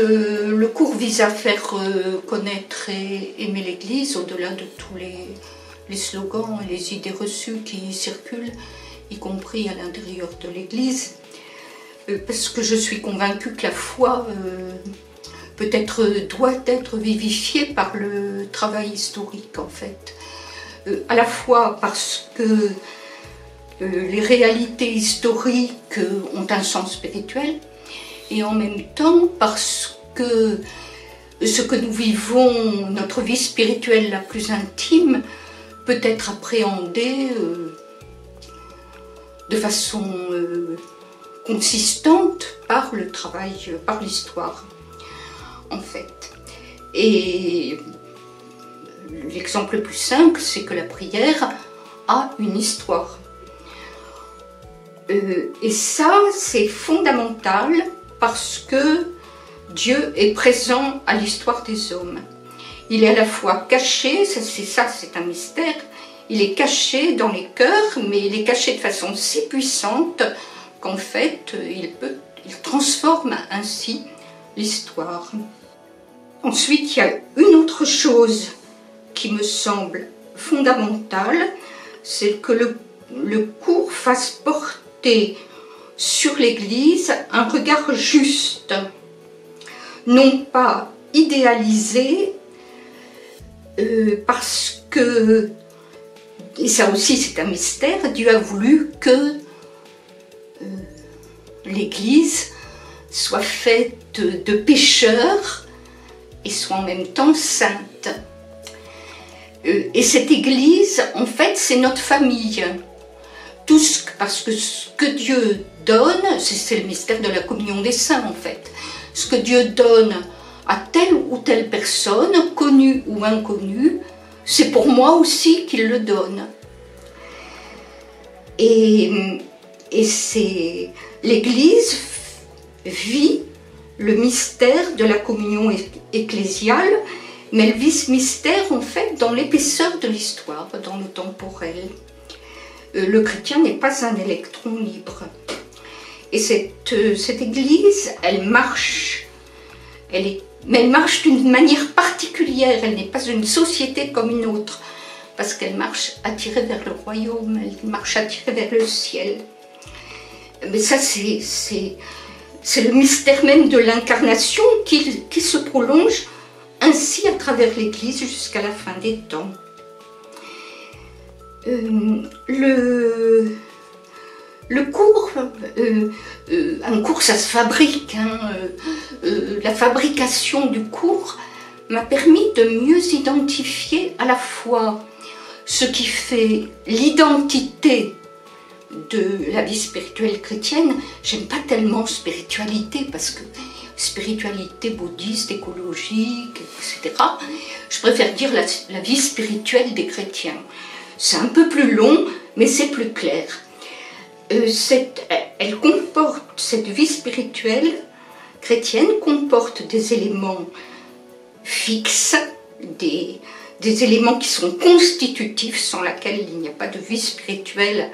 Le cours vise à faire connaître et aimer l'Église au-delà de tous les slogans et les idées reçues qui circulent, y compris à l'intérieur de l'Église, parce que je suis convaincue que la foi doit être vivifiée par le travail historique en fait. À la fois parce que les réalités historiques ont un sens spirituel, et en même temps parce que ce que nous vivons, notre vie spirituelle la plus intime, peut être appréhendé de façon consistante par le travail, par l'histoire, en fait. Et l'exemple le plus simple, c'est que la prière a une histoire. Et ça, c'est fondamental parce que Dieu est présent à l'histoire des hommes. Il est à la fois caché, c'est un mystère, il est caché dans les cœurs, mais il est caché de façon si puissante qu'en fait, il transforme ainsi l'histoire. Ensuite, il y a une autre chose qui me semble fondamentale, c'est que le cours fasse porter sur l'Église un regard juste, non pas idéalisé, parce que, et ça aussi c'est un mystère, Dieu a voulu que l'Église soit faite de pécheurs et soit en même temps sainte. Et cette Église, en fait, c'est notre famille. Parce que ce que Dieu donne, c'est le mystère de la communion des saints en fait. Ce que Dieu donne à telle ou telle personne, connue ou inconnue, c'est pour moi aussi qu'il le donne. Et l'Église vit le mystère de la communion ecclésiale, mais elle vit ce mystère en fait dans l'épaisseur de l'histoire, dans le temporel. Le chrétien n'est pas un électron libre. Et cette Église, elle marche. Mais elle marche d'une manière particulière. Elle n'est pas une société comme une autre. Parce qu'elle marche attirée vers le royaume, elle marche attirée vers le ciel. Mais ça, c'est le mystère même de l'incarnation qui se prolonge ainsi à travers l'Église jusqu'à la fin des temps. Le cours, un cours ça se fabrique, la fabrication du cours m'a permis de mieux identifier à la fois ce qui fait l'identité de la vie spirituelle chrétienne. J'aime pas tellement spiritualité parce que spiritualité bouddhiste, écologique, etc. Je préfère dire la vie spirituelle des chrétiens. C'est un peu plus long, mais c'est plus clair. Elle comporte, cette vie spirituelle chrétienne comporte des éléments fixes, des éléments qui sont constitutifs, sans lesquels il n'y a pas de vie spirituelle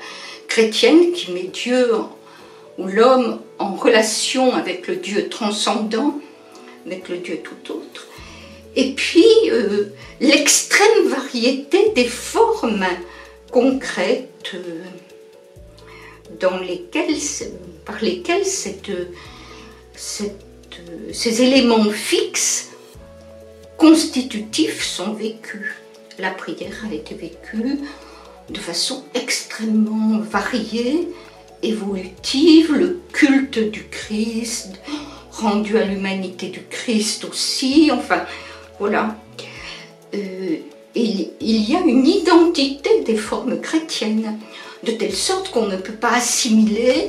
chrétienne qui met Dieu ou l'homme en relation avec le Dieu transcendant, avec le Dieu tout autre. Et puis, l'extrême variété des formes concrètes par lesquelles ces éléments fixes constitutifs sont vécus. La prière a été vécue de façon extrêmement variée, évolutive, le culte du Christ, rendu à l'humanité du Christ aussi, enfin, voilà. Il y a une identité des formes chrétiennes, de telle sorte qu'on ne peut pas assimiler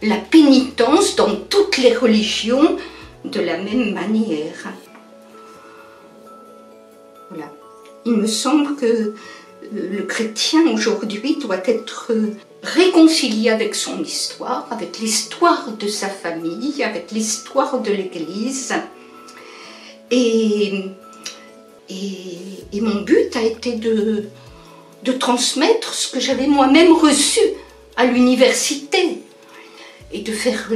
la pénitence dans toutes les religions de la même manière. Voilà. Il me semble que le chrétien aujourd'hui doit être réconcilié avec son histoire, avec l'histoire de sa famille, avec l'histoire de l'Église. Et mon but a été de transmettre ce que j'avais moi-même reçu à l'université et de faire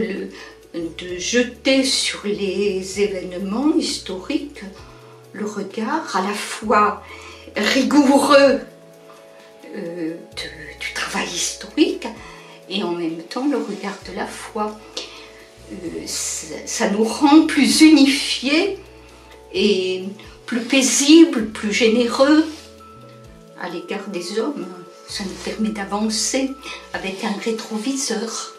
de jeter sur les événements historiques le regard à la fois rigoureux du travail historique et en même temps le regard de la foi. Ça nous rend plus unifiés et plus paisibles, plus généreux à l'égard des hommes. Ça nous permet d'avancer avec un rétroviseur.